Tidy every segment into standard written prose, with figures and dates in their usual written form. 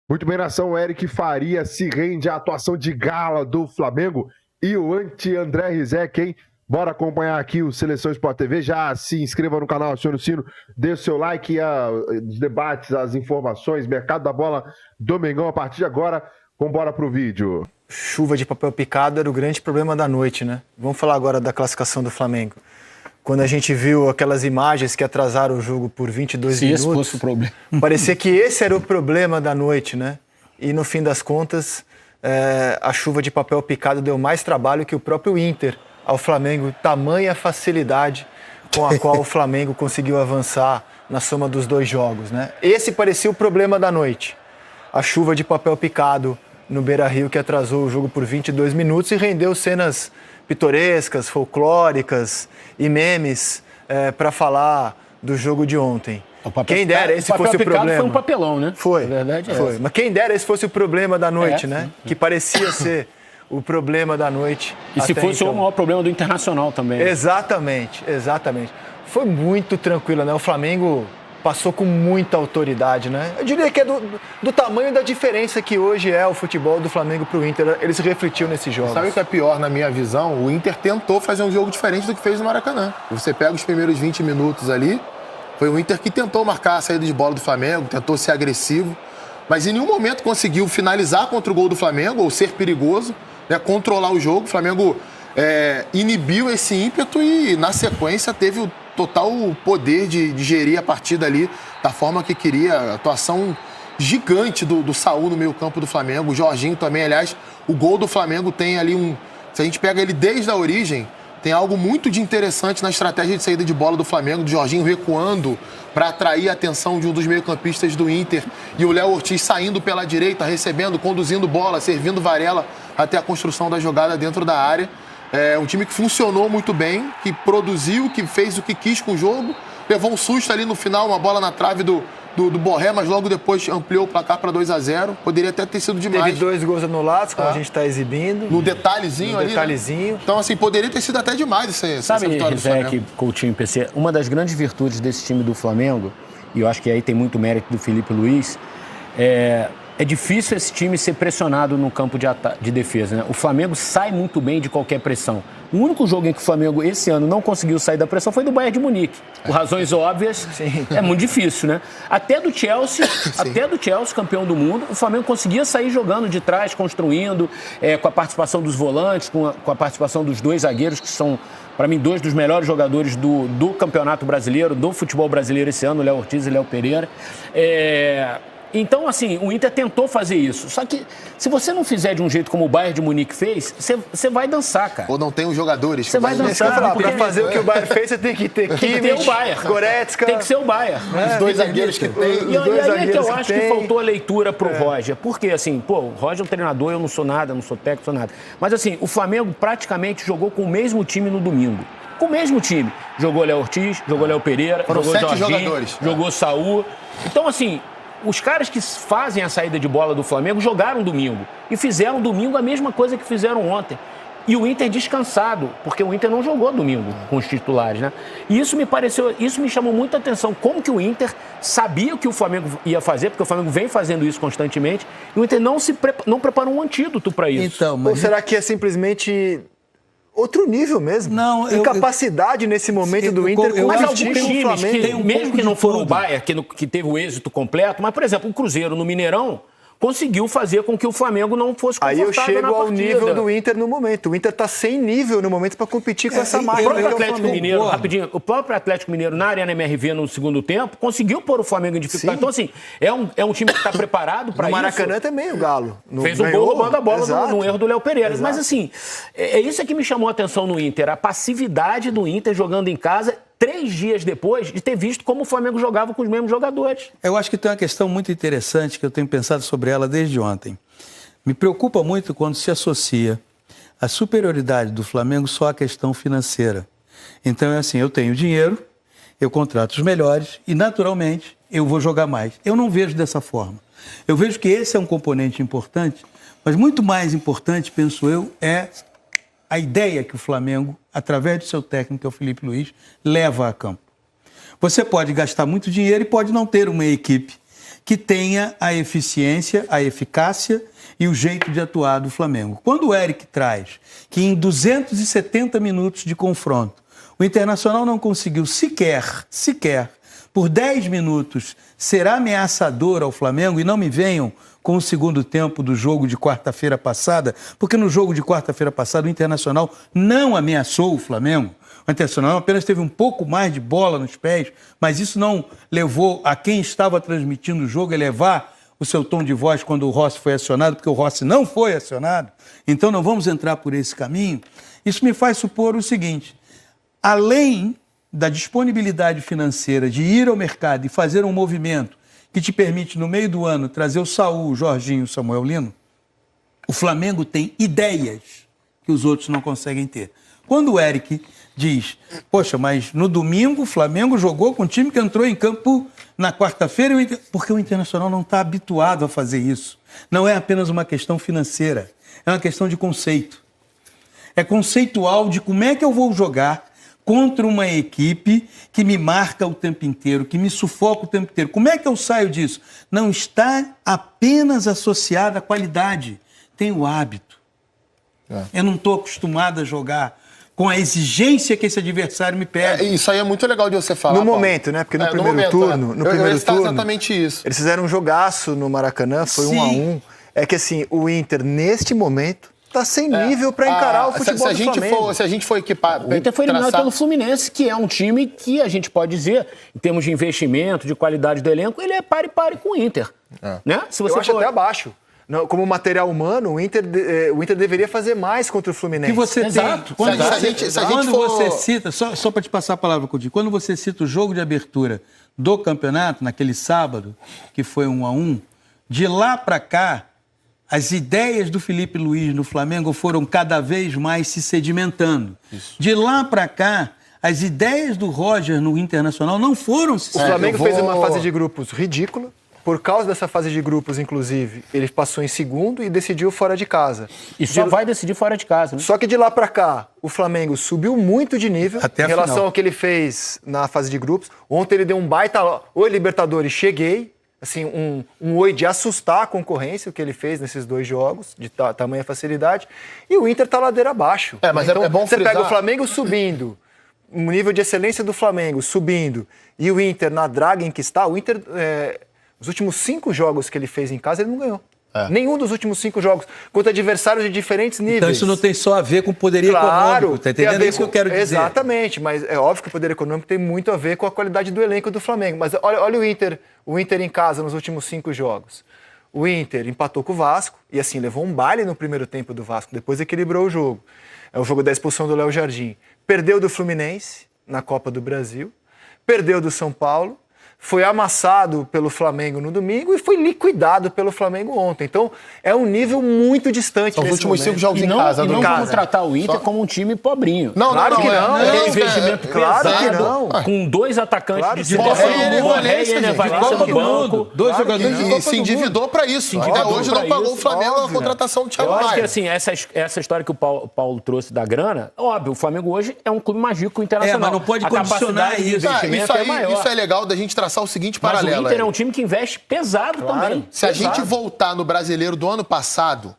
Muito bem, nação. Eric Faria se rende à atuação de gala do Flamengo e o anti-André Rizek, hein? Bora acompanhar aqui o Seleção Sport TV. Já se inscreva no canal, acione o sino, dê o seu like, os debates, as informações, mercado da bola, domingão a partir de agora. Vambora pro vídeo. Chuva de papel picado era o grande problema da noite, né? Vamos falar agora da classificação do Flamengo. Quando a gente viu aquelas imagens que atrasaram o jogo por 22 minutos... Se esse fosse o problema. Parecia que esse era o problema da noite, né? E no fim das contas, a chuva de papel picado deu mais trabalho que o próprio Inter ao Flamengo. Tamanha facilidade com a qual o Flamengo conseguiu avançar na soma dos dois jogos, né? Esse parecia o problema da noite. A chuva de papel picado no Beira-Rio, que atrasou o jogo por 22 minutos e rendeu cenas pitorescas, folclóricas e memes para falar do jogo de ontem. Quem dera esse fosse o problema. Foi um papelão, né? Foi. A verdade foi. Mas quem dera esse fosse o problema da noite, né? Que parecia ser o problema da noite. E se fosse então o maior problema do Internacional também. Exatamente, exatamente. Foi muito tranquilo, né? O Flamengo passou com muita autoridade, né? Eu diria que é do tamanho da diferença que hoje é o futebol do Flamengo para o Inter. Ele se refletiu nesses jogos. Sabe o que é pior na minha visão? O Inter tentou fazer um jogo diferente do que fez no Maracanã. Você pega os primeiros 20 minutos ali, foi o Inter que tentou marcar a saída de bola do Flamengo, tentou ser agressivo, mas em nenhum momento conseguiu finalizar contra o gol do Flamengo ou ser perigoso, né? Controlar o jogo. O Flamengo inibiu esse ímpeto e, na sequência, teve o total poder de gerir a partida ali da forma que queria. Atuação gigante do Saúl no meio campo do Flamengo. O Jorginho também, aliás, o gol do Flamengo tem ali se a gente pega ele desde a origem, tem algo muito de interessante na estratégia de saída de bola do Flamengo, do Jorginho recuando para atrair a atenção de um dos meio-campistas do Inter e o Léo Ortiz saindo pela direita, recebendo, conduzindo bola, servindo Varela até a construção da jogada dentro da área. É um time que funcionou muito bem, que produziu, que fez o que quis com o jogo. Levou um susto ali no final, uma bola na trave do Borré, mas logo depois ampliou o placar para 2-0. Poderia até ter sido demais. Teve 2 gols anulados, como a gente está exibindo. No detalhezinho ali. Detalhezinho. Né? Então, assim, poderia ter sido até demais essa vitória do Flamengo. Sabe, Coutinho, PC, uma das grandes virtudes desse time do Flamengo, e eu acho que aí tem muito mérito do Felipe Luiz, é difícil esse time ser pressionado no campo de defesa, né? O Flamengo sai muito bem de qualquer pressão. O único jogo em que o Flamengo, esse ano, não conseguiu sair da pressão foi do Bayern de Munique. Por razões óbvias, é muito difícil, né? Até do Chelsea, campeão do mundo, o Flamengo conseguia sair jogando de trás, construindo, com a participação dos volantes, com a participação dos 2 zagueiros, que são, para mim, 2 dos melhores jogadores do Campeonato Brasileiro, do futebol brasileiro esse ano, Léo Ortiz e Léo Pereira. Então, assim, o Inter tentou fazer isso. Só que, se você não fizer de um jeito como o Bayern de Munique fez, você vai dançar, cara. Ou não tem os jogadores. Você vai dançar. Para fazer o que o Bayern fez, você tem que ter Kimmich, o Bayern. Goretzka. Tem que ser o Bayern. Os 2 zagueiros que tem. E aí é que eu acho que faltou a leitura pro Roger. Porque, assim, o Roger é um treinador, eu não sou nada, não sou técnico, não sou nada. Mas, assim, o Flamengo praticamente jogou com o mesmo time no domingo. Com o mesmo time. Jogou Léo Ortiz, jogou Léo Pereira, Foram jogou 7 Jorginho, jogadores. Jogou Saúl. Então, assim, os caras que fazem a saída de bola do Flamengo jogaram domingo. E fizeram domingo a mesma coisa que fizeram ontem. E o Inter descansado, porque o Inter não jogou domingo com os titulares, né? E isso me chamou muita atenção. Como que o Inter sabia o que o Flamengo ia fazer, porque o Flamengo vem fazendo isso constantemente, e o Inter não preparou um antídoto para isso. Então, mas... Ou será que é simplesmente outro nível mesmo? Não, incapacidade nesse momento do Inter com mas o alguns times, mesmo que não foram o Bayern, que teve o êxito completo, mas, por exemplo, o Cruzeiro no Mineirão conseguiu fazer com que o Flamengo não fosse confortável na partida. Aí eu chego ao nível do Inter no momento. O Inter está sem nível no momento para competir com essa máquina. O próprio Atlético Mineiro na Arena MRV no segundo tempo conseguiu pôr o Flamengo em dificuldade. Então, assim, é um time que está preparado para isso. No Maracanã também, o Galo. Fez um gol roubando a bola no erro do Léo Pereira. Exato. Mas, assim, é isso que me chamou a atenção no Inter. A passividade do Inter jogando em casa 3 dias depois de ter visto como o Flamengo jogava com os mesmos jogadores. Eu acho que tem uma questão muito interessante que eu tenho pensado sobre ela desde ontem. Me preocupa muito quando se associa a superioridade do Flamengo só à questão financeira. Então é assim, eu tenho dinheiro, eu contrato os melhores e, naturalmente, eu vou jogar mais. Eu não vejo dessa forma. Eu vejo que esse é um componente importante, mas muito mais importante, penso eu, é a ideia que o Flamengo, através do seu técnico, que é o Felipe Luiz, leva a campo. Você pode gastar muito dinheiro e pode não ter uma equipe que tenha a eficiência, a eficácia e o jeito de atuar do Flamengo. Quando o Eric traz que em 270 minutos de confronto, o Internacional não conseguiu sequer, por 10 minutos, ser ameaçador ao Flamengo, e não me venham com o segundo tempo do jogo de quarta-feira passada, porque no jogo de quarta-feira passada o Internacional não ameaçou o Flamengo. O Internacional apenas teve um pouco mais de bola nos pés, mas isso não levou a quem estava transmitindo o jogo a elevar o seu tom de voz quando o Rossi foi acionado, porque o Rossi não foi acionado. Então não vamos entrar por esse caminho. Isso me faz supor o seguinte: além da disponibilidade financeira de ir ao mercado e fazer um movimento que te permite, no meio do ano, trazer o Saul, o Jorginho e o Samuel Lino, o Flamengo tem ideias que os outros não conseguem ter. Quando o Eric diz, poxa, mas no domingo o Flamengo jogou com um time que entrou em campo na quarta-feira, porque o Internacional não está habituado a fazer isso. Não é apenas uma questão financeira, é uma questão de conceito. É conceitual de como é que eu vou jogar contra uma equipe que me marca o tempo inteiro, que me sufoca o tempo inteiro. Como é que eu saio disso? Não está apenas associado à qualidade, tem o hábito. Eu não estou acostumado a jogar com a exigência que esse adversário me pede. Isso aí é muito legal de você falar. No momento, né? Porque no primeiro turno, exatamente isso. Eles fizeram um jogaço no Maracanã, foi 1-1. É que assim, o Inter, neste momento, tá sem nível para encarar o futebol do Flamengo. Se a gente for equipar... O Inter foi eliminado pelo Fluminense, que é um time que a gente pode dizer, em termos de investimento, de qualidade do elenco, ele é pare com o Inter. Né? Se você acho até abaixo. Não, como material humano, o Inter deveria fazer mais contra o Fluminense. Que você Exato. tem. Quando você cita, só para te passar a palavra, Coutinho, quando você cita o jogo de abertura do campeonato, naquele sábado, que foi 1-1, de lá para cá, as ideias do Felipe Luiz no Flamengo foram cada vez mais se sedimentando. Isso. De lá para cá, as ideias do Roger no Internacional não foram se sedimentando. O Flamengo fez uma fase de grupos ridícula. Por causa dessa fase de grupos, inclusive, ele passou em segundo e decidiu fora de casa. E só vai decidir fora de casa, né? Só que de lá para cá, o Flamengo subiu muito de nível até em relação ao que ele fez na fase de grupos. Ontem ele deu um baita... Oi, Libertadores, cheguei. Assim, um oi de assustar a concorrência, o que ele fez nesses dois jogos, de tamanha facilidade. E o Inter tá ladeira abaixo. Mas então, é bom você frisar... pega o Flamengo subindo, o nível de excelência do Flamengo subindo, e o Inter na draga em que está, o Inter... Os últimos 5 jogos que ele fez em casa, ele não ganhou. Nenhum dos últimos 5 jogos, contra adversários de diferentes níveis. Então isso não tem só a ver com o poder econômico, tá entendendo? É isso que eu quero dizer. Exatamente, mas é óbvio que o poder econômico tem muito a ver com a qualidade do elenco do Flamengo. Mas olha o Inter em casa nos últimos 5 jogos. O Inter empatou com o Vasco e assim, levou um baile no primeiro tempo do Vasco, depois equilibrou o jogo. É o jogo da expulsão do Léo Jardim. Perdeu do Fluminense na Copa do Brasil, perdeu do São Paulo, foi amassado pelo Flamengo no domingo e foi liquidado pelo Flamengo ontem. Então, é um nível muito distante. São os últimos 5 jogos em casa. E não vamos tratar o Inter como um time pobrinho. Claro que não. É um investimento pesado, com 2 atacantes de Borré e Enevalência no banco. 2 jogadores e se endividou para isso. Até hoje não pagou o Flamengo a contratação do Thiago Maia. Eu acho que assim, essa história que o Paulo trouxe da grana, óbvio, o Flamengo hoje é um clube mais rico que o Internacional. Mas não pode condicionar isso. Isso é legal da gente traçar o seguinte paralelo. Mas o Inter é um time que investe pesado também. Se a gente voltar no Brasileiro do ano passado,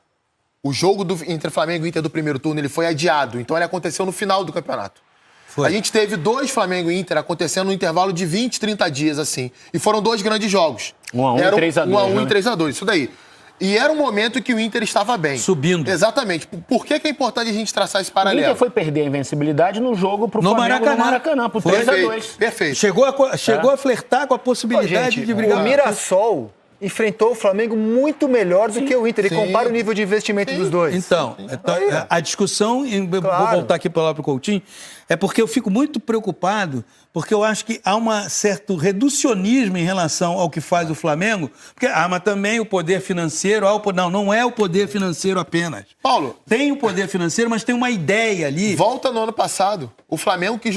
o jogo entre Flamengo e Inter do primeiro turno ele foi adiado. Então ele aconteceu no final do campeonato. A gente teve 2 Flamengo e Inter acontecendo no intervalo de 20, 30 dias, assim. E foram 2 grandes jogos. 1-1 e 3-2. 1-1 e 3-2, isso daí. E era um momento que o Inter estava bem. Subindo. Exatamente. Por que é importante a gente traçar esse paralelo? O Inter foi perder a invencibilidade no jogo pro Flamengo no Maracanã, por 3-2. Perfeito. Chegou a flertar com a possibilidade de brigar. O Mirassol enfrentou o Flamengo muito melhor do que o Inter. Ele compara o nível de investimento dos dois. Então, a discussão, vou voltar aqui para o Coutinho, é porque eu fico muito preocupado, porque eu acho que há um certo reducionismo em relação ao que faz o Flamengo, porque mas também o poder financeiro, não é o poder financeiro apenas. Paulo. Tem o poder financeiro, mas tem uma ideia ali. Volta no ano passado, o Flamengo que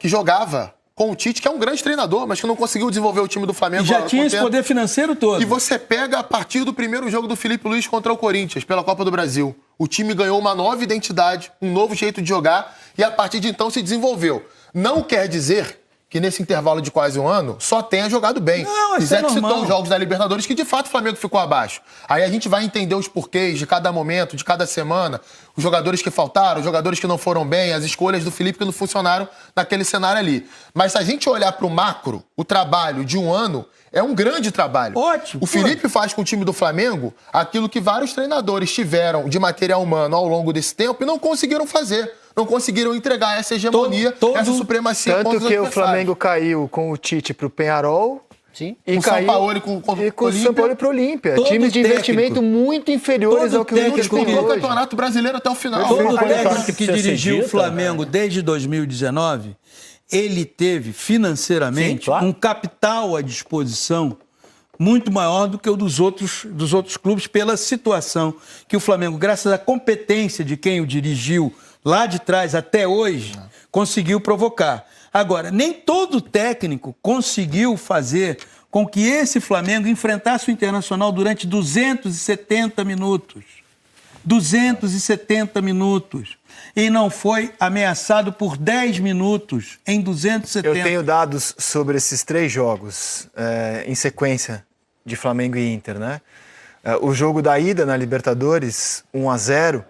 jogava com o Tite, que é um grande treinador, mas que não conseguiu desenvolver o time do Flamengo. E já tinha esse poder financeiro todo. E você pega a partir do primeiro jogo do Felipe Luiz contra o Corinthians, pela Copa do Brasil. O time ganhou uma nova identidade, um novo jeito de jogar, e a partir de então se desenvolveu. Não quer dizer que nesse intervalo de quase um ano só tenha jogado bem. Não, isso Zé é normal. citou os jogos da Libertadores que de fato o Flamengo ficou abaixo. Aí a gente vai entender os porquês de cada momento, de cada semana, os jogadores que faltaram, os jogadores que não foram bem, as escolhas do Felipe que não funcionaram naquele cenário ali. Mas se a gente olhar para o macro, o trabalho de um ano é um grande trabalho. Ótimo. O Felipe faz com o time do Flamengo aquilo que vários treinadores tiveram de material humano ao longo desse tempo e não conseguiram fazer. Não conseguiram entregar essa hegemonia, essa supremacia contra Tanto os que o adversários. Flamengo caiu com o Tite pro Penharol. Sim. E Com o caiu São Paulo com o São Paulo pro Olímpia. Todo Times de técnico. investimento muito inferiores Todo ao que o Inter técnico tem disputou o hoje. Campeonato Brasileiro até o final. Todo Perfeito. técnico que Precisa ser dirigiu o dito, Flamengo desde 2019, ele teve financeiramente Sim, claro. um capital à disposição muito maior do que o dos outros clubes pela situação que o Flamengo, graças à competência de quem o dirigiu lá de trás até hoje, conseguiu provocar. Agora, nem todo técnico conseguiu fazer com que esse Flamengo enfrentasse o Internacional durante 270 minutos. 270 minutos. E não foi ameaçado por 10 minutos em 270. Eu tenho dados sobre esses 3 jogos em sequência de Flamengo e Inter, né? O jogo da ida na Libertadores, 1-0,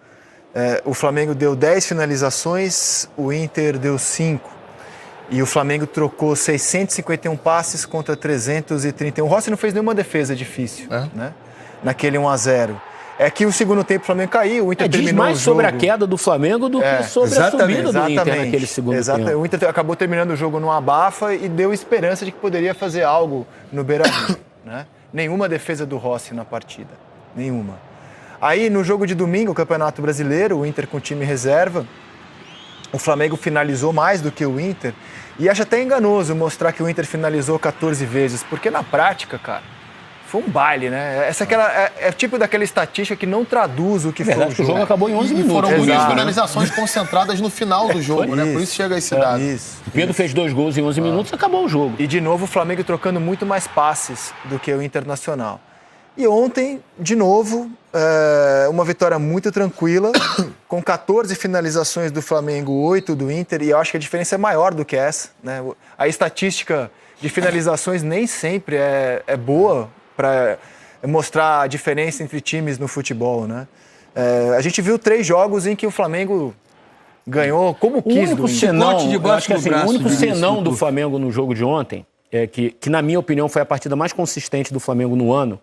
o Flamengo deu 10 finalizações, o Inter deu 5. E o Flamengo trocou 651 passes contra 331. O Rossi não fez nenhuma defesa difícil, né? Naquele 1-0. É que o segundo tempo o Flamengo caiu, o Inter Diz terminou mais o jogo... sobre a queda do Flamengo do que sobre a subida do Inter naquele segundo tempo. O Inter acabou terminando o jogo numa abafa e deu esperança de que poderia fazer algo no Beira-Rio, né? Nenhuma defesa do Rossi na partida. Nenhuma. Aí, no jogo de domingo, o Campeonato Brasileiro, o Inter com time reserva, o Flamengo finalizou mais do que o Inter. E acho até enganoso mostrar que o Inter finalizou 14 vezes, porque na prática, cara, foi um baile, né? Essa é tipo daquela estatística que não traduz o que foi o Verdade, que o jogo acabou em 11 minutos. Foram Exato. muitas finalizações concentradas no final do jogo, né? Por isso chega esse dado. Isso. O Pedro fez 2 gols em 11 minutos, acabou o jogo. E de novo o Flamengo trocando muito mais passes do que o Internacional. E ontem, de novo, uma vitória muito tranquila, com 14 finalizações do Flamengo, 8 do Inter, e eu acho que a diferença é maior do que essa, né? A estatística de finalizações nem sempre é boa para mostrar a diferença entre times no futebol, né? A gente viu 3 jogos em que o Flamengo ganhou como quis do Inter. O único senão do Flamengo no jogo de ontem, que na minha opinião foi a partida mais consistente do Flamengo no ano,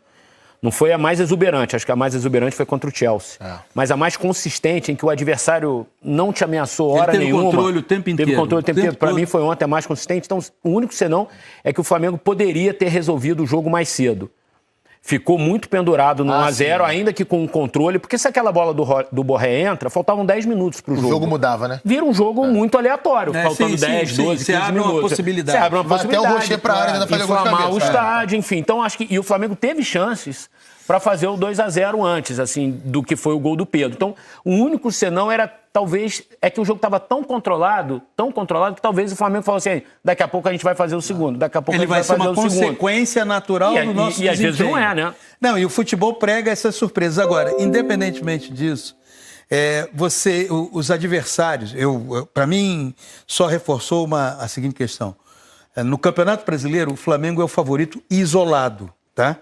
não foi a mais exuberante, acho que a mais exuberante foi contra o Chelsea. Mas a mais consistente, em que o adversário não te ameaçou hora nenhuma. Teve controle o tempo inteiro. Teve controle o tempo inteiro. Para mim foi ontem a mais consistente. Então, o único senão é que o Flamengo poderia ter resolvido o jogo mais cedo. Ficou muito pendurado no 1-0, ainda que com o controle, porque se aquela bola do Borré entra, faltavam 10 minutos pro jogo. O jogo mudava, né? Vira um jogo muito aleatório, faltando 10, 12, 15 minutos. Uma possibilidade. Você abre uma Vai possibilidade. até o Rocher pra área ainda fazer gol de inflamar cabeça. o estádio, enfim. Então, acho que... E o Flamengo teve chances para fazer o 2-0 antes, assim, do que foi o gol do Pedro. Então, o único senão era, talvez, é que o jogo estava tão controlado, que talvez o Flamengo falou assim, daqui a pouco a gente vai fazer o segundo, daqui a pouco Ele a gente vai fazer o segundo. Ele vai ser uma consequência natural do nosso desempenho. E às vezes não é, né? Não, e o futebol prega essas surpresas. Agora, independentemente disso, os adversários, para mim, só reforçou a seguinte questão. No Campeonato Brasileiro, o Flamengo é o favorito isolado, tá?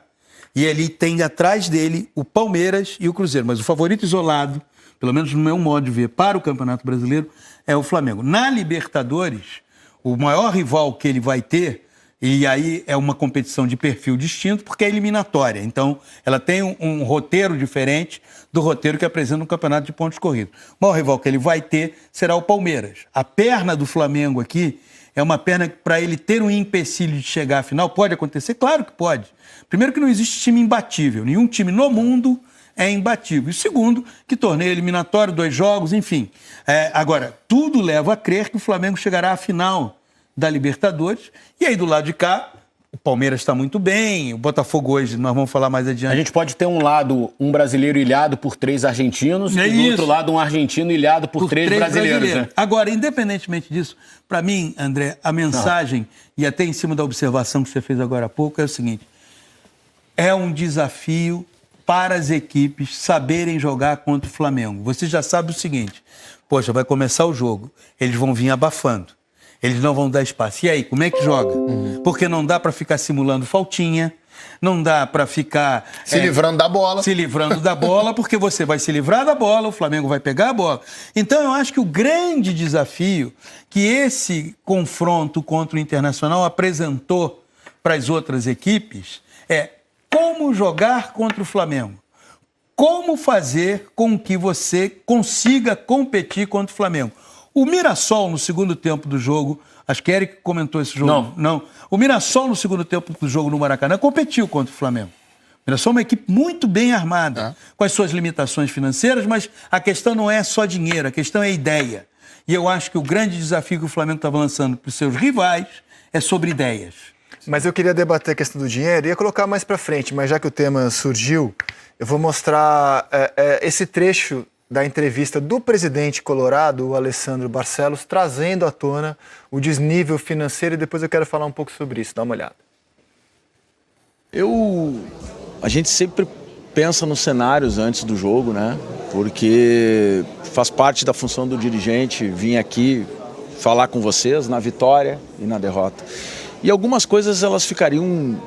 E ele tem atrás dele o Palmeiras e o Cruzeiro. Mas o favorito isolado, pelo menos no meu modo de ver, para o Campeonato Brasileiro, é o Flamengo. Na Libertadores, o maior rival que ele vai ter, e aí é uma competição de perfil distinto, porque é eliminatória. Então, ela tem um roteiro diferente do roteiro que apresenta no Campeonato de Pontos Corridos. O maior rival que ele vai ter será o Palmeiras. A perna do Flamengo aqui é uma perna que, para ele ter um empecilho de chegar à final, pode acontecer? Claro que pode. Primeiro que não existe time imbatível. Nenhum time no mundo é imbatível. E segundo, que torneio eliminatório, 2 jogos, enfim. Agora, tudo leva a crer que o Flamengo chegará à final da Libertadores. E aí, do lado de cá, o Palmeiras está muito bem, o Botafogo hoje, nós vamos falar mais adiante. A gente pode ter um lado, um brasileiro ilhado por 3 argentinos, e do outro lado, um argentino ilhado por 3 brasileiros. Né? Agora, independentemente disso, para mim, André, a mensagem, e até em cima da observação que você fez agora há pouco, é o seguinte: é um desafio para as equipes saberem jogar contra o Flamengo. Você já sabe o seguinte: poxa, vai começar o jogo, eles vão vir abafando. Eles não vão dar espaço. E aí, como é que joga? Porque não dá para ficar simulando faltinha, não dá para ficar... Se livrando da bola. Se livrando da bola, porque você vai se livrar da bola, o Flamengo vai pegar a bola. Então, eu acho que o grande desafio que esse confronto contra o Internacional apresentou para as outras equipes é como jogar contra o Flamengo. Como fazer com que você consiga competir contra o Flamengo. O Mirassol, no segundo tempo do jogo, acho que Eric comentou esse jogo. Não. O Mirassol, no segundo tempo do jogo no Maracanã, competiu contra o Flamengo. O Mirassol é uma equipe muito bem armada, com as suas limitações financeiras, mas a questão não é só dinheiro, a questão é ideia. E eu acho que o grande desafio que o Flamengo estava lançando para os seus rivais é sobre ideias. Mas eu queria debater a questão do dinheiro, ia colocar mais para frente, mas já que o tema surgiu, eu vou mostrar esse trecho da entrevista do presidente colorado, o Alessandro Barcelos, trazendo à tona o desnível financeiro e depois eu quero falar um pouco sobre isso. Dá uma olhada. A gente sempre pensa nos cenários antes do jogo, né? Porque faz parte da função do dirigente vir aqui falar com vocês na vitória e na derrota. E algumas coisas elas ficariam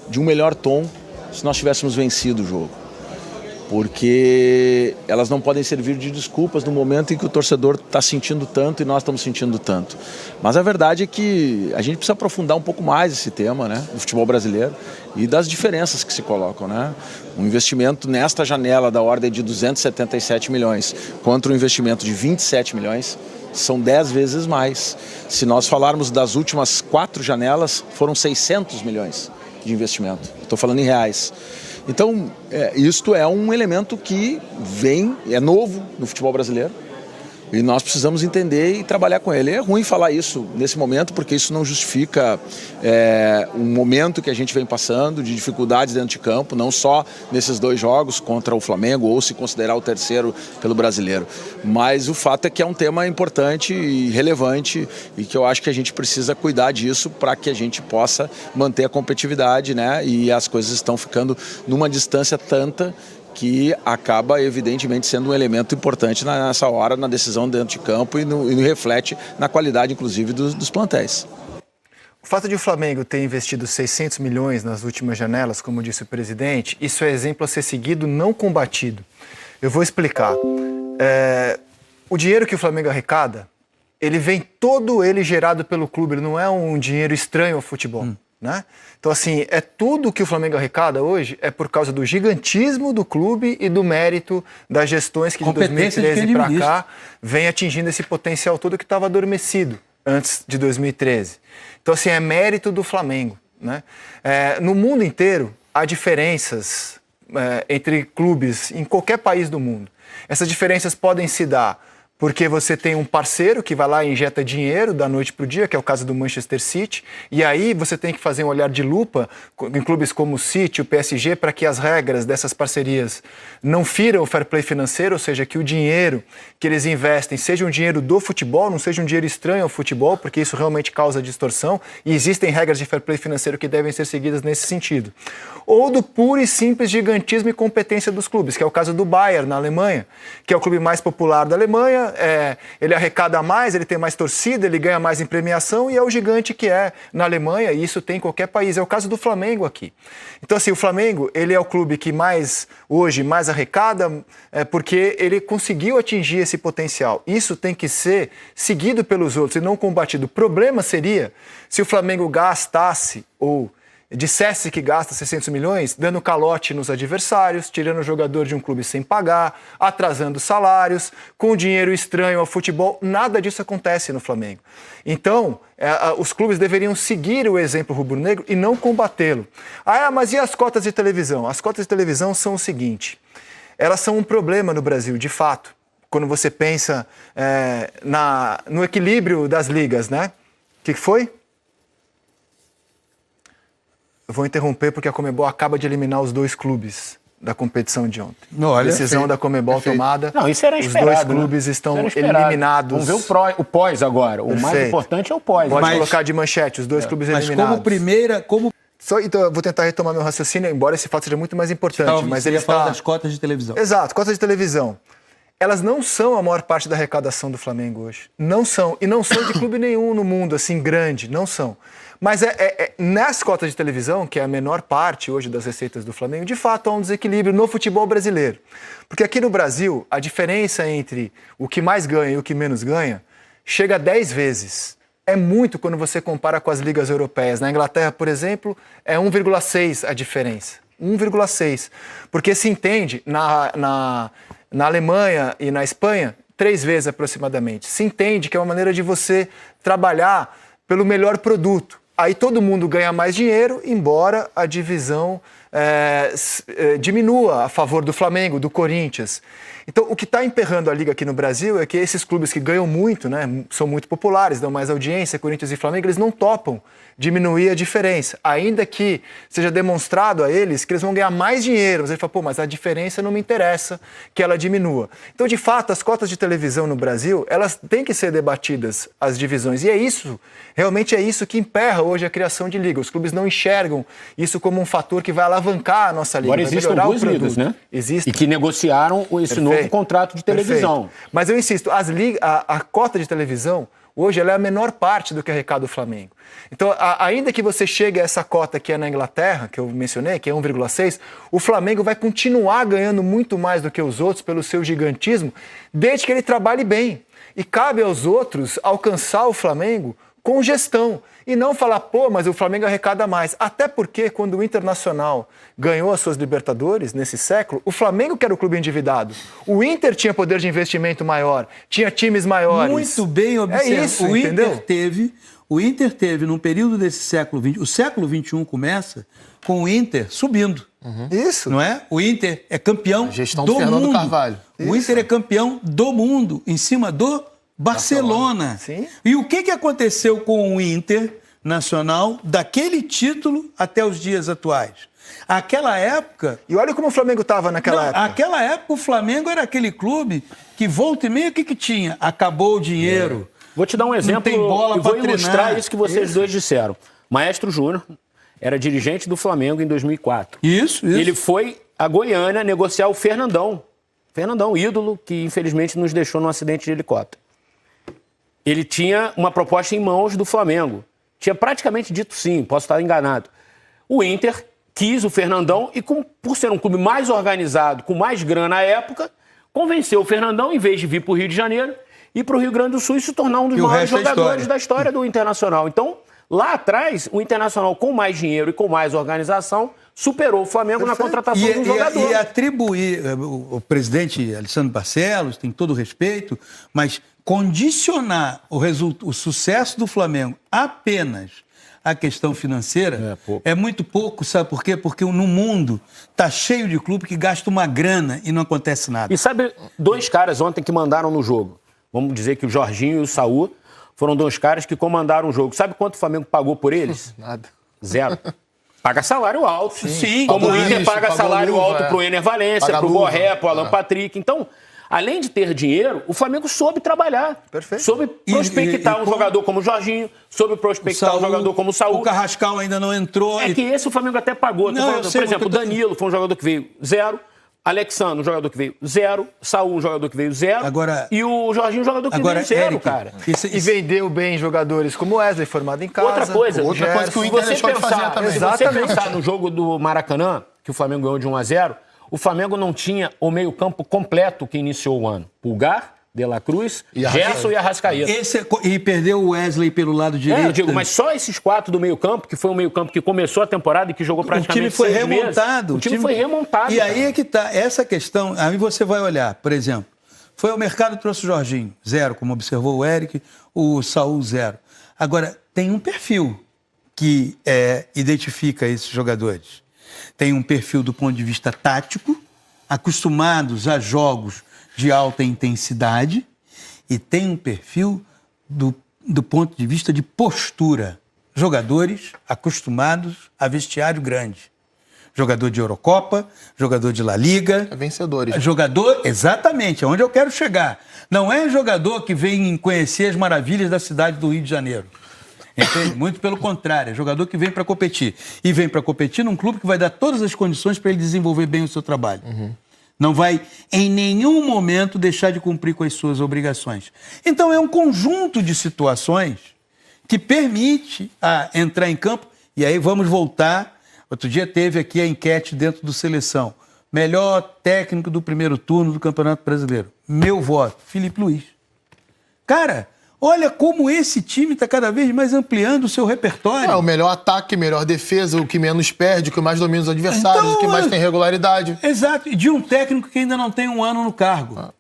de um melhor tom se nós tivéssemos vencido o jogo. Porque elas não podem servir de desculpas no momento em que o torcedor está sentindo tanto e nós estamos sentindo tanto. Mas a verdade é que a gente precisa aprofundar um pouco mais esse tema, né, do futebol brasileiro e das diferenças que se colocam, né? Um investimento nesta janela da ordem de 277 milhões contra um investimento de 27 milhões são 10 vezes mais. Se nós falarmos das últimas 4 janelas, foram 600 milhões de investimento. Estou falando em reais. Então, isto é um elemento que é novo no futebol brasileiro e nós precisamos entender e trabalhar com ele. É ruim falar isso nesse momento porque isso não justifica um momento que a gente vem passando de dificuldades dentro de campo, não só nesses 2 jogos contra o Flamengo ou se considerar o terceiro pelo Brasileiro. Mas o fato é que é um tema importante e relevante e que eu acho que a gente precisa cuidar disso para que a gente possa manter a competitividade, né? E as coisas estão ficando numa distância tanta que acaba, evidentemente, sendo um elemento importante nessa hora, na decisão dentro de campo e reflete na qualidade, inclusive, dos plantéis. O fato de o Flamengo ter investido 600 milhões nas últimas janelas, como disse o presidente, isso é exemplo a ser seguido, não combatido. Eu vou explicar. O dinheiro que o Flamengo arrecada, ele vem todo ele gerado pelo clube, ele não é um dinheiro estranho ao futebol. Né? Então, assim, tudo que o Flamengo arrecada hoje é por causa do gigantismo do clube e do mérito das gestões que de 2013 para cá vem atingindo esse potencial todo que estava adormecido antes de 2013. Então, assim, é mérito do Flamengo. Né? No mundo inteiro, há diferenças entre clubes em qualquer país do mundo. Essas diferenças podem se dar porque você tem um parceiro que vai lá e injeta dinheiro da noite para o dia, que é o caso do Manchester City, e aí você tem que fazer um olhar de lupa em clubes como o City, o PSG, para que as regras dessas parcerias não firam o fair play financeiro, ou seja, que o dinheiro que eles investem seja um dinheiro do futebol, não seja um dinheiro estranho ao futebol, porque isso realmente causa distorção, e existem regras de fair play financeiro que devem ser seguidas nesse sentido. Ou do puro e simples gigantismo e competência dos clubes, que é o caso do Bayern, na Alemanha, que é o clube mais popular da Alemanha. Ele arrecada mais, ele tem mais torcida, ele ganha mais em premiação e é o gigante que é na Alemanha, e isso tem em qualquer país. É o caso do Flamengo aqui. Então, assim, o Flamengo, ele é o clube que hoje mais arrecada porque ele conseguiu atingir esse potencial. Isso tem que ser seguido pelos outros e não combatido. O problema seria se o Flamengo gastasse ou dissesse que gasta 600 milhões, dando calote nos adversários, tirando o jogador de um clube sem pagar, atrasando salários, com dinheiro estranho ao futebol. Nada disso acontece no Flamengo. Então, os clubes deveriam seguir o exemplo rubro-negro e não combatê-lo. Mas e as cotas de televisão? As cotas de televisão são o seguinte, elas são um problema no Brasil, de fato, quando você pensa no equilíbrio das ligas, né? O que foi? Eu vou interromper porque a Conmebol acaba de eliminar os 2 clubes da competição de ontem. Olha, decisão da Conmebol tomada. Não, isso era esperado. Os 2 clubes estão eliminados. Vamos ver o pós agora. O mais importante é o pós. Pode colocar de manchete, os 2 clubes eliminados. Então, eu vou tentar retomar meu raciocínio, embora esse fato seja muito mais importante. Mas ele ia falar das cotas de televisão. Exato, cotas de televisão. elas não são a maior parte da arrecadação do Flamengo hoje. Não são. E não são de clube nenhum no mundo, assim, grande. Não são. Mas nas cotas de televisão, que é a menor parte hoje das receitas do Flamengo, de fato há um desequilíbrio no futebol brasileiro. Porque aqui no Brasil, a diferença entre o que mais ganha e o que menos ganha chega a 10 vezes. É muito quando você compara com as ligas europeias. Na Inglaterra, por exemplo, é 1,6 a diferença. 1,6. Porque se entende, na Alemanha e na Espanha, 3 vezes aproximadamente. Se entende que é uma maneira de você trabalhar pelo melhor produto. Aí todo mundo ganha mais dinheiro, embora a divisão diminua a favor do Flamengo, do Corinthians. Então, o que está emperrando a Liga aqui no Brasil é que esses clubes que ganham muito, né, são muito populares, dão mais audiência, Corinthians e Flamengo, eles não topam diminuir a diferença. Ainda que seja demonstrado a eles que eles vão ganhar mais dinheiro. Mas ele fala, mas a diferença não me interessa que ela diminua. Então, de fato, as cotas de televisão no Brasil, elas têm que ser debatidas, as divisões. E é isso, realmente é isso que emperra hoje a criação de liga. Os clubes não enxergam isso como um fator que vai alavancar a nossa liga. Agora existem duas ligas, né? Existem. E que negociaram esse novo contrato de televisão. Perfeito. Mas eu insisto, a cota de televisão, hoje, ela é a menor parte do que arrecada o Flamengo. Então, ainda que você chegue a essa cota que é na Inglaterra, que eu mencionei, que é 1,6, o Flamengo vai continuar ganhando muito mais do que os outros pelo seu gigantismo, desde que ele trabalhe bem. E cabe aos outros alcançar o Flamengo com gestão. E não falar, mas o Flamengo arrecada mais. Até porque, quando o Internacional ganhou as suas Libertadores, nesse século, o Flamengo que era o clube endividado. O Inter tinha poder de investimento maior, tinha times maiores. Muito bem observado. É isso, entendeu? O Inter teve, num período desse século XX, o século XXI começa com o Inter subindo. Isso. Não é? O Inter é campeão gestão do Fernando mundo. Carvalho. O Inter é campeão do mundo, em cima do Barcelona. Sim. E o que aconteceu com o Inter Nacional daquele título até os dias atuais? Aquela época... E olha como o Flamengo estava naquela época. Naquela época o Flamengo era aquele clube que volta e meia, o que tinha? Acabou o dinheiro. Vou te dar um exemplo, Não tem bola e vou pra ilustrar treinar. isso que vocês dois disseram. Maestro Júnior era dirigente do Flamengo em 2004. Isso. Ele foi a Goiânia negociar o Fernandão. Fernandão, ídolo, que infelizmente nos deixou num acidente de helicóptero. Ele tinha uma proposta em mãos do Flamengo. Tinha praticamente dito sim, posso estar enganado. O Inter quis o Fernandão e, por ser um clube mais organizado, com mais grana à época, convenceu o Fernandão, em vez de vir para o Rio de Janeiro, ir para o Rio Grande do Sul e se tornar um dos maiores jogadores da história do Internacional. Então, lá atrás, o Internacional, com mais dinheiro e com mais organização, superou o Flamengo na contratação de um jogador. E atribuir, o presidente Alessandro Barcelos tem todo o respeito, mas condicionar o sucesso do Flamengo apenas à questão financeira é muito pouco, sabe por quê? Porque no mundo está cheio de clube que gasta uma grana e não acontece nada. E sabe, 2 caras ontem que mandaram no jogo. Vamos dizer que o Jorginho e o Saúl foram 2 caras que comandaram o jogo. Sabe quanto o Flamengo pagou por eles? Nada. 0. Paga salário alto. Sim. Como o Isso, Inter paga salário luva, alto pro Ener Valencia, Paga pro luva. Borré, pro Alan Patrick. Então, além de ter dinheiro, o Flamengo soube trabalhar. Perfeito. Soube prospectar um jogador como o Jorginho, soube prospectar um jogador como o Saúl. O Carrascal ainda não entrou. É que esse o Flamengo até pagou. Não, Por exemplo, o Danilo foi um jogador que veio 0. Alexandre, um jogador que veio 0. Saúl, um jogador que veio 0. Agora, e o Jorginho, um jogador que veio 0, Eric, cara. E vendeu bem jogadores como Wesley, formado em casa. Outra coisa o que o Inter deixou de fazer também. Se você pensar no jogo do Maracanã, que o Flamengo ganhou de 1-0, o Flamengo não tinha o meio-campo completo que iniciou o ano. Pulgar, De La Cruz, Gerson e Arrascaeta. E perdeu o Wesley pelo lado direito. Eu digo, mas só esses 4 do meio-campo, que foi um meio-campo que começou a temporada e que jogou praticamente 6 meses. Remontado. O time foi remontado. E aí é que tá. Essa questão, aí você vai olhar, por exemplo, foi ao mercado e trouxe o Jorginho, 0, como observou o Eric, o Saúl, 0. Agora, tem um perfil que identifica esses jogadores. Tem um perfil do ponto de vista tático, acostumados a jogos de alta intensidade, e tem um perfil do ponto de vista de postura. Jogadores acostumados a vestiário grande. Jogador de Eurocopa, jogador de La Liga. Vencedores. Jogador, exatamente, aonde eu quero chegar. Não é jogador que vem conhecer as maravilhas da cidade do Rio de Janeiro. Entende? Muito pelo contrário, é jogador que vem para competir. E vem para competir num clube que vai dar todas as condições para ele desenvolver bem o seu trabalho. Não vai, em nenhum momento, deixar de cumprir com as suas obrigações. Então, é um conjunto de situações que permite entrar em campo. E aí vamos voltar. Outro dia teve aqui a enquete dentro do Seleção. Melhor técnico do primeiro turno do Campeonato Brasileiro. Meu voto, Filipe Luís. Cara, olha como esse time está cada vez mais ampliando o seu repertório. É o melhor ataque, melhor defesa, o que menos perde, o que mais domina os adversários, Então, o que mais tem regularidade. Exato, e de um técnico que ainda não tem um ano no cargo.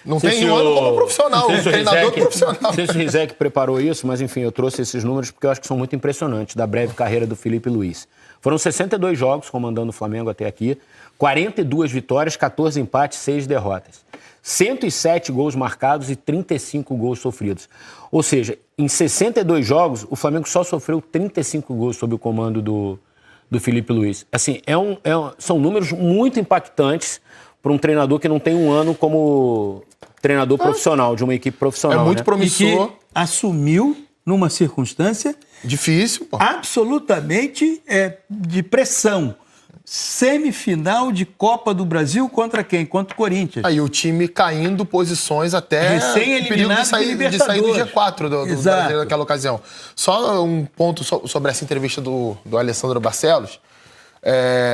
Não tem um ano como profissional, um treinador profissional. Não sei se o Rizek preparou isso, mas enfim, eu trouxe esses números porque eu acho que são muito impressionantes da breve carreira do Filipe Luís. Foram 62 jogos comandando o Flamengo até aqui, 42 vitórias, 14 empates, 6 derrotas. 107 gols marcados e 35 gols sofridos. Ou seja, em 62 jogos, o Flamengo só sofreu 35 gols sob o comando do Filipe Luís. Assim, são números muito impactantes para um treinador que não tem um ano como treinador profissional, de uma equipe profissional. É muito promissor. E que assumiu numa circunstância difícil, pô. Absolutamente de pressão. Semifinal de Copa do Brasil contra quem? Contra o Corinthians. Aí o time caindo posições até recém-eliminado de sair do G4 do Brasil naquela ocasião. Só um ponto sobre essa entrevista do Alessandro Barcelos.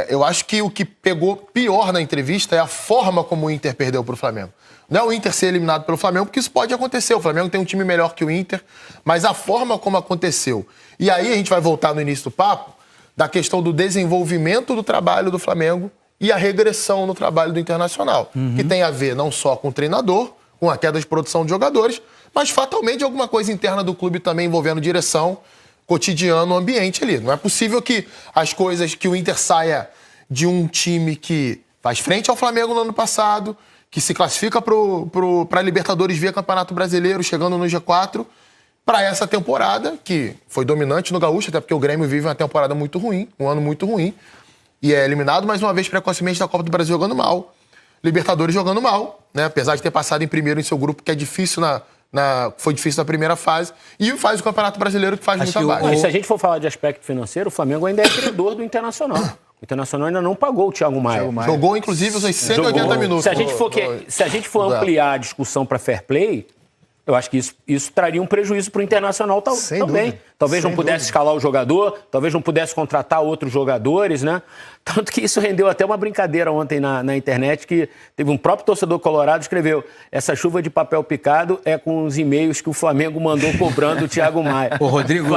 Eu acho que o que pegou pior na entrevista é a forma como o Inter perdeu para o Flamengo. Não é o Inter ser eliminado pelo Flamengo, porque isso pode acontecer. O Flamengo tem um time melhor que o Inter, mas a forma como aconteceu. E aí a gente vai voltar no início do papo da questão do desenvolvimento do trabalho do Flamengo e a regressão no trabalho do Internacional, que tem a ver não só com o treinador, com a queda de produção de jogadores, mas fatalmente alguma coisa interna do clube também envolvendo direção, cotidiano, ambiente ali. Não é possível que as coisas, que o Inter saia de um time que faz frente ao Flamengo no ano passado, que se classifica para a Libertadores via Campeonato Brasileiro, chegando no G4, para essa temporada, que foi dominante no Gaúcho, até porque o Grêmio vive uma temporada muito ruim, um ano muito ruim, e é eliminado mais uma vez precocemente da Copa do Brasil jogando mal. Libertadores jogando mal, né? Apesar de ter passado em primeiro em seu grupo, que é difícil foi difícil na primeira fase, e faz o Campeonato Brasileiro, que faz muita baixa. Mas se a gente for falar de aspecto financeiro, o Flamengo ainda é credor do Internacional. O Internacional ainda não pagou o Thiago Maia. Jogou, inclusive, os 180 minutos. Se a gente for ampliar a discussão para fair play, eu acho que isso traria um prejuízo para o Internacional também. Talvez não pudesse escalar o jogador, talvez não pudesse contratar outros jogadores, né? Tanto que isso rendeu até uma brincadeira ontem na internet, que teve um próprio torcedor colorado escreveu: essa chuva de papel picado é com os e-mails que o Flamengo mandou cobrando o Thiago Maia. Ô, Rodrigo,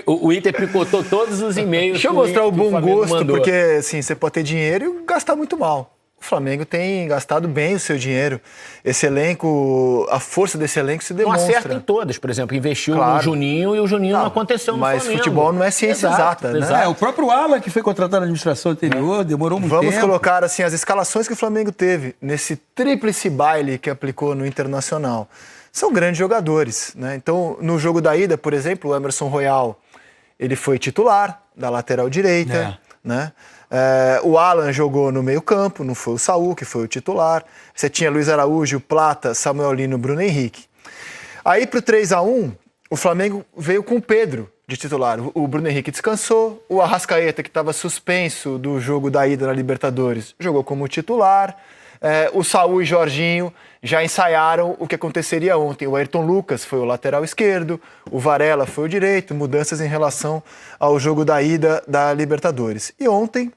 o Inter picotou todos os e-mails. Deixa eu mostrar o bom gosto, porque assim, você pode ter dinheiro e gastar muito mal. O Flamengo tem gastado bem o seu dinheiro. Esse elenco, a força desse elenco se demonstra. Não acerta em todas, por exemplo. Investiu no Juninho e o Juninho não aconteceu no Flamengo. Mas futebol não é ciência exata, né? O próprio Alan, que foi contratado na administração anterior, demorou muito tempo. Vamos colocar assim, as escalações que o Flamengo teve nesse tríplice baile que aplicou no Internacional. São grandes jogadores, né? Então, no jogo da ida, por exemplo, o Emerson Royal, ele foi titular da lateral direita, né? O Alan jogou no meio-campo, não foi o Saul, que foi o titular. Você tinha Luiz Araújo, Plata, Samuel Lino, Bruno Henrique. Aí pro 3-1, o Flamengo veio com o Pedro de titular. O Bruno Henrique descansou, o Arrascaeta, que estava suspenso do jogo da ida na Libertadores, jogou como titular. O Saul e Jorginho já ensaiaram o que aconteceria ontem. O Ayrton Lucas foi o lateral esquerdo, o Varela foi o direito, mudanças em relação ao jogo da ida da Libertadores. E ontem,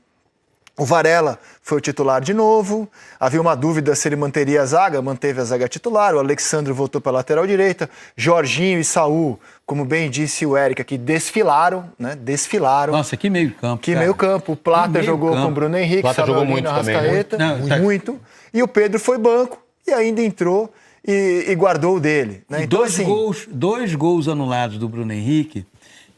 o Varela foi o titular de novo, havia uma dúvida se ele manteria a zaga, manteve a zaga titular, o Alexandre voltou para a lateral direita, Jorginho e Saul, como bem disse o Eric aqui, desfilaram, né? Desfilaram. Nossa, que meio campo, Que meio campo. O Plata jogou com o Bruno Henrique, Plata jogou muito Arrascaeta, também, muito. E o Pedro foi banco e ainda entrou e guardou o dele. Né? E então, dois gols anulados do Bruno Henrique,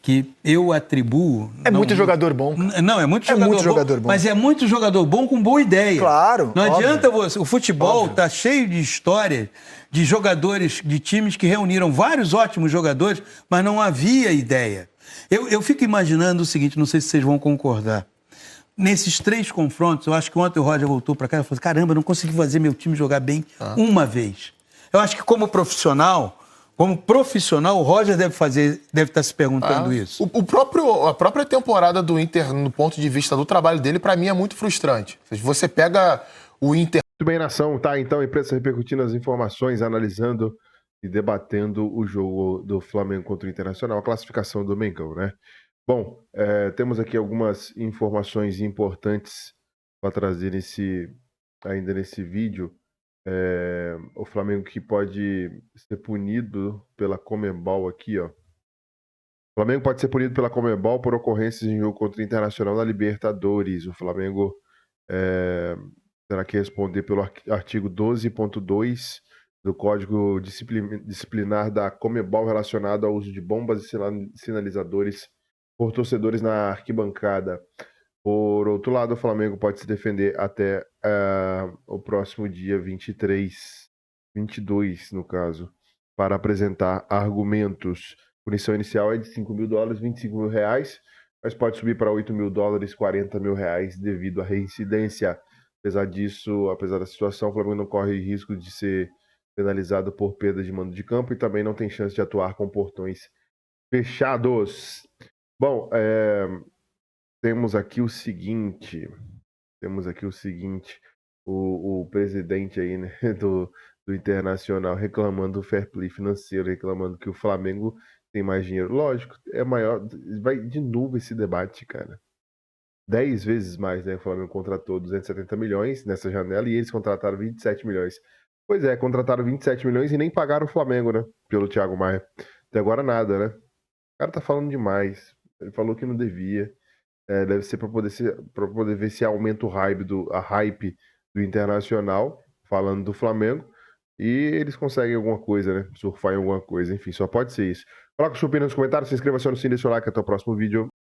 que eu atribuo... muito jogador bom. Não, é muito jogador bom. Mas é muito jogador bom com boa ideia. Claro. Não adianta você... O futebol está cheio de histórias de jogadores, de times que reuniram vários ótimos jogadores, mas não havia ideia. Eu fico imaginando o seguinte, não sei se vocês vão concordar. Nesses 3 confrontos, eu acho que ontem o Roger voltou para cá e falou: caramba, eu não consegui fazer meu time jogar bem uma vez. Eu acho que como profissional, o Roger deve estar se perguntando isso. A própria temporada do Inter, no ponto de vista do trabalho dele, para mim é muito frustrante. Você pega o Inter Muito bem, nação, tá? Então, a imprensa repercutindo as informações, analisando e debatendo o jogo do Flamengo contra o Internacional, a classificação do Mengão, né? Bom, temos aqui algumas informações importantes para trazer ainda nesse vídeo. O Flamengo que pode ser punido pela Conmebol aqui, ó. O Flamengo pode ser punido pela Conmebol por ocorrências em jogo contra o Internacional na Libertadores. O Flamengo terá que responder pelo artigo 12.2 do Código Disciplinar da Conmebol relacionado ao uso de bombas e sinalizadores por torcedores na arquibancada. Por outro lado, o Flamengo pode se defender até o próximo dia 22 no caso, para apresentar argumentos. A punição inicial é de $5 mil, R$25 mil, mas pode subir para $8 mil, R$40 mil devido à reincidência. Apesar disso, apesar da situação, o Flamengo não corre risco de ser penalizado por perda de mando de campo e também não tem chance de atuar com portões fechados. Bom, temos aqui o seguinte, o presidente aí, né, do Internacional reclamando do fair play financeiro, reclamando que o Flamengo tem mais dinheiro. Lógico, é maior, vai de novo esse debate, cara. 10 vezes mais, né? O Flamengo contratou 270 milhões nessa janela e eles contrataram 27 milhões. Pois é, contrataram 27 milhões e nem pagaram o Flamengo, né? Pelo Thiago Maia. Até agora nada, né? O cara tá falando demais. Ele falou que não devia. Deve ser para poder ver se aumenta a hype do Internacional, falando do Flamengo, e eles conseguem alguma coisa, né? Surfar em alguma coisa. Enfim, só pode ser isso. Coloca o seu opinião nos comentários, se inscreva, acione o sininho, deixa o like, até o próximo vídeo.